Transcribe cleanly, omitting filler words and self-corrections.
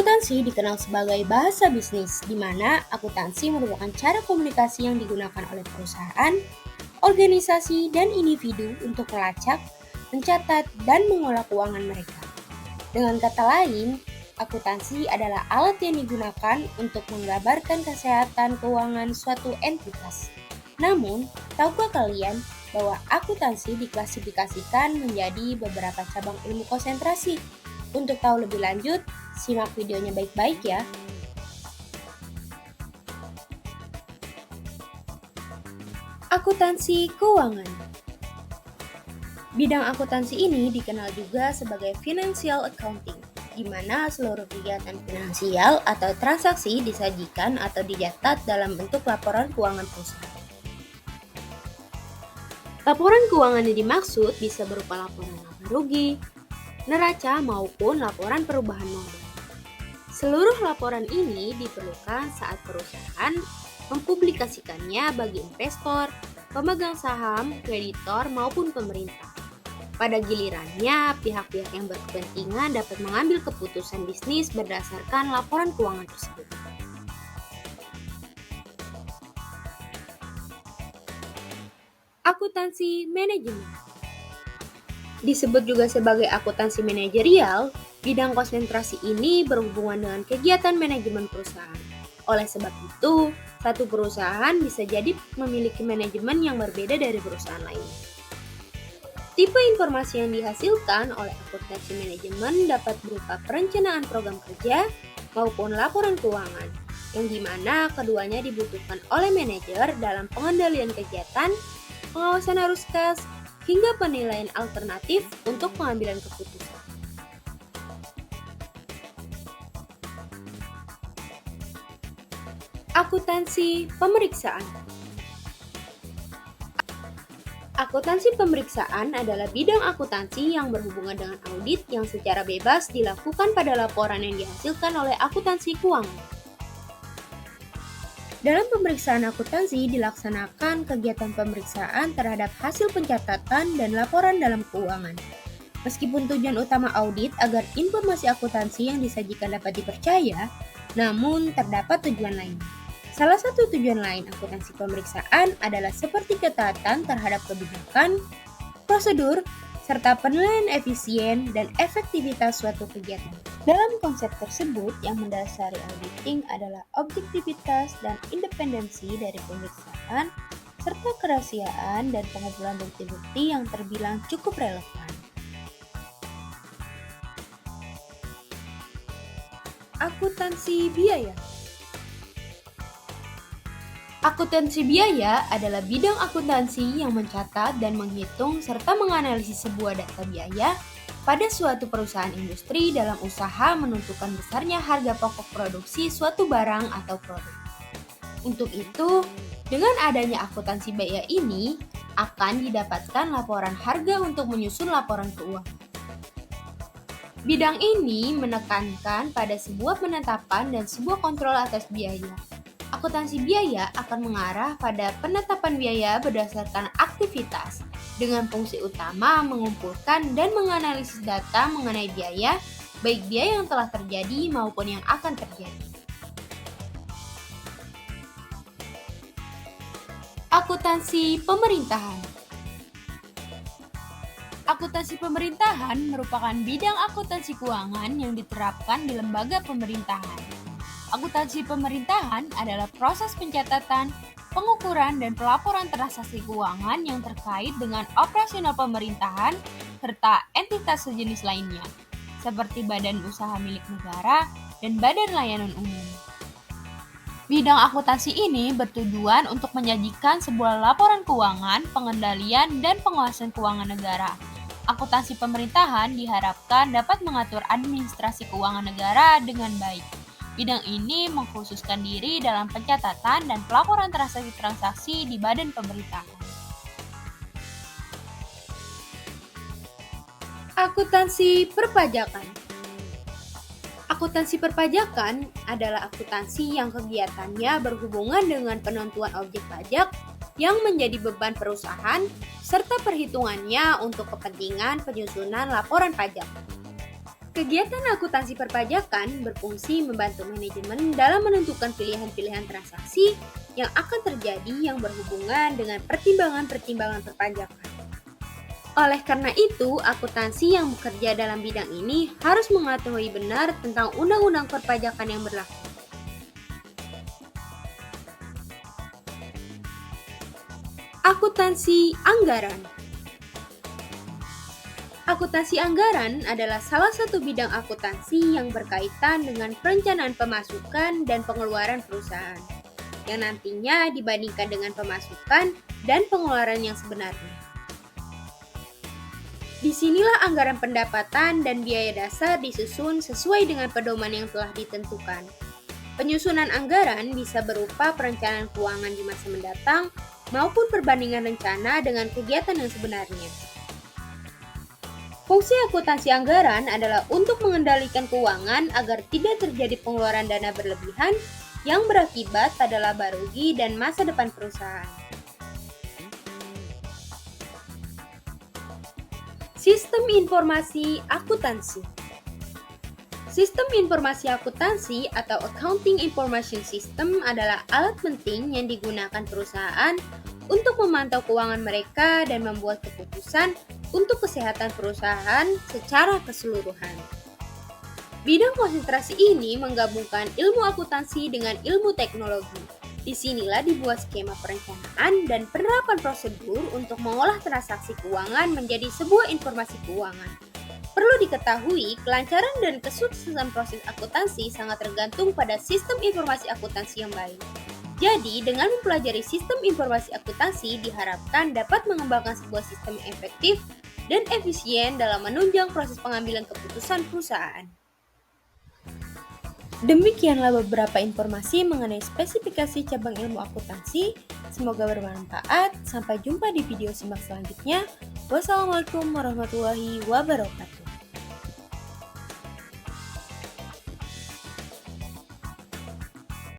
Akuntansi dikenal sebagai bahasa bisnis, di mana akuntansi merupakan cara komunikasi yang digunakan oleh perusahaan, organisasi, dan individu untuk melacak, mencatat, dan mengolah keuangan mereka. Dengan kata lain, akuntansi adalah alat yang digunakan untuk menggambarkan kesehatan keuangan suatu entitas. Namun, tahukah kalian bahwa akuntansi diklasifikasikan menjadi beberapa cabang ilmu konsentrasi? Untuk tahu lebih lanjut, simak videonya baik-baik ya. Akuntansi keuangan. Bidang akuntansi ini dikenal juga sebagai financial accounting, di mana seluruh kegiatan finansial atau transaksi disajikan atau dicatat dalam bentuk laporan keuangan perusahaan. Laporan keuangan yang dimaksud bisa berupa laporan laba rugi, neraca maupun laporan perubahan modal. Seluruh laporan ini diperlukan saat perusahaan mempublikasikannya bagi investor, pemegang saham, kreditor, maupun pemerintah. Pada gilirannya, pihak-pihak yang berkepentingan dapat mengambil keputusan bisnis berdasarkan laporan keuangan tersebut. Akuntansi manajemen disebut juga sebagai akuntansi manajerial. Bidang konsentrasi ini berhubungan dengan kegiatan manajemen perusahaan. Oleh sebab itu, satu perusahaan bisa jadi memiliki manajemen yang berbeda dari perusahaan lainnya. Tipe informasi yang dihasilkan oleh akuntansi manajemen dapat berupa perencanaan program kerja maupun laporan keuangan, yang dimana keduanya dibutuhkan oleh manajer dalam pengendalian kegiatan, pengawasan arus kas, hingga penilaian alternatif untuk pengambilan keputusan. Akuntansi pemeriksaan. Akuntansi pemeriksaan adalah bidang akuntansi yang berhubungan dengan audit yang secara bebas dilakukan pada laporan yang dihasilkan oleh akuntansi keuangan. Dalam pemeriksaan akuntansi dilaksanakan kegiatan pemeriksaan terhadap hasil pencatatan dan laporan dalam keuangan. Meskipun tujuan utama audit agar informasi akuntansi yang disajikan dapat dipercaya, namun terdapat tujuan lain. Salah satu tujuan lain akuntansi pemeriksaan adalah seperti ketaatan terhadap kebijakan, prosedur, serta penilaian efisien dan efektivitas suatu kegiatan. Dalam konsep tersebut, yang mendasari auditing adalah objektivitas dan independensi dari pemeriksaan, serta kerahasiaan dan pengumpulan bukti-bukti yang terbilang cukup relevan. Akuntansi biaya. Akuntansi biaya adalah bidang akuntansi yang mencatat dan menghitung serta menganalisis sebuah data biaya pada suatu perusahaan industri dalam usaha menentukan besarnya harga pokok produksi suatu barang atau produk. Untuk itu, dengan adanya akuntansi biaya ini, akan didapatkan laporan harga untuk menyusun laporan keuangan. Bidang ini menekankan pada sebuah penetapan dan sebuah kontrol atas biaya. Akuntansi biaya akan mengarah pada penetapan biaya berdasarkan aktivitas, dengan fungsi utama mengumpulkan dan menganalisis data mengenai biaya, baik biaya yang telah terjadi maupun yang akan terjadi. Akuntansi pemerintahan. Akuntansi pemerintahan merupakan bidang akuntansi keuangan yang diterapkan di lembaga pemerintahan. Akuntansi pemerintahan adalah proses pencatatan, pengukuran, dan pelaporan transaksi keuangan yang terkait dengan operasional pemerintahan serta entitas sejenis lainnya, seperti badan usaha milik negara dan badan layanan umum. Bidang akuntansi ini bertujuan untuk menyajikan sebuah laporan keuangan, pengendalian, dan pengawasan keuangan negara. Akuntansi pemerintahan diharapkan dapat mengatur administrasi keuangan negara dengan baik. Bidang ini mengkhususkan diri dalam pencatatan dan pelaporan transaksi-transaksi di badan pemerintahan. Akuntansi perpajakan. Akuntansi perpajakan adalah akuntansi yang kegiatannya berhubungan dengan penentuan objek pajak yang menjadi beban perusahaan serta perhitungannya untuk kepentingan penyusunan laporan pajak. Kegiatan akuntansi perpajakan berfungsi membantu manajemen dalam menentukan pilihan-pilihan transaksi yang akan terjadi yang berhubungan dengan pertimbangan-pertimbangan perpajakan. Oleh karena itu, akuntansi yang bekerja dalam bidang ini harus mengetahui benar tentang undang-undang perpajakan yang berlaku. Akuntansi anggaran. Akuntansi anggaran adalah salah satu bidang akuntansi yang berkaitan dengan perencanaan pemasukan dan pengeluaran perusahaan, yang nantinya dibandingkan dengan pemasukan dan pengeluaran yang sebenarnya. Disinilah anggaran pendapatan dan biaya dasar disusun sesuai dengan pedoman yang telah ditentukan. Penyusunan anggaran bisa berupa perencanaan keuangan di masa mendatang maupun perbandingan rencana dengan kegiatan yang sebenarnya. Fungsi akuntansi anggaran adalah untuk mengendalikan keuangan agar tidak terjadi pengeluaran dana berlebihan yang berakibat pada laba rugi dan masa depan perusahaan. Sistem informasi akuntansi. Sistem informasi akuntansi atau Accounting Information System adalah alat penting yang digunakan perusahaan untuk memantau keuangan mereka dan membuat keputusan untuk kesehatan perusahaan secara keseluruhan. Bidang konsentrasi ini menggabungkan ilmu akuntansi dengan ilmu teknologi. Disinilah dibuat skema perencanaan dan penerapan prosedur untuk mengolah transaksi keuangan menjadi sebuah informasi keuangan. Perlu diketahui, kelancaran dan kesuksesan proses akuntansi sangat tergantung pada sistem informasi akuntansi yang baik. Jadi, dengan mempelajari sistem informasi akuntansi diharapkan dapat mengembangkan sebuah sistem yang efektif dan efisien dalam menunjang proses pengambilan keputusan perusahaan. Demikianlah beberapa informasi mengenai spesifikasi cabang ilmu akuntansi. Semoga bermanfaat. Sampai jumpa di video simak selanjutnya. Wassalamualaikum warahmatullahi wabarakatuh.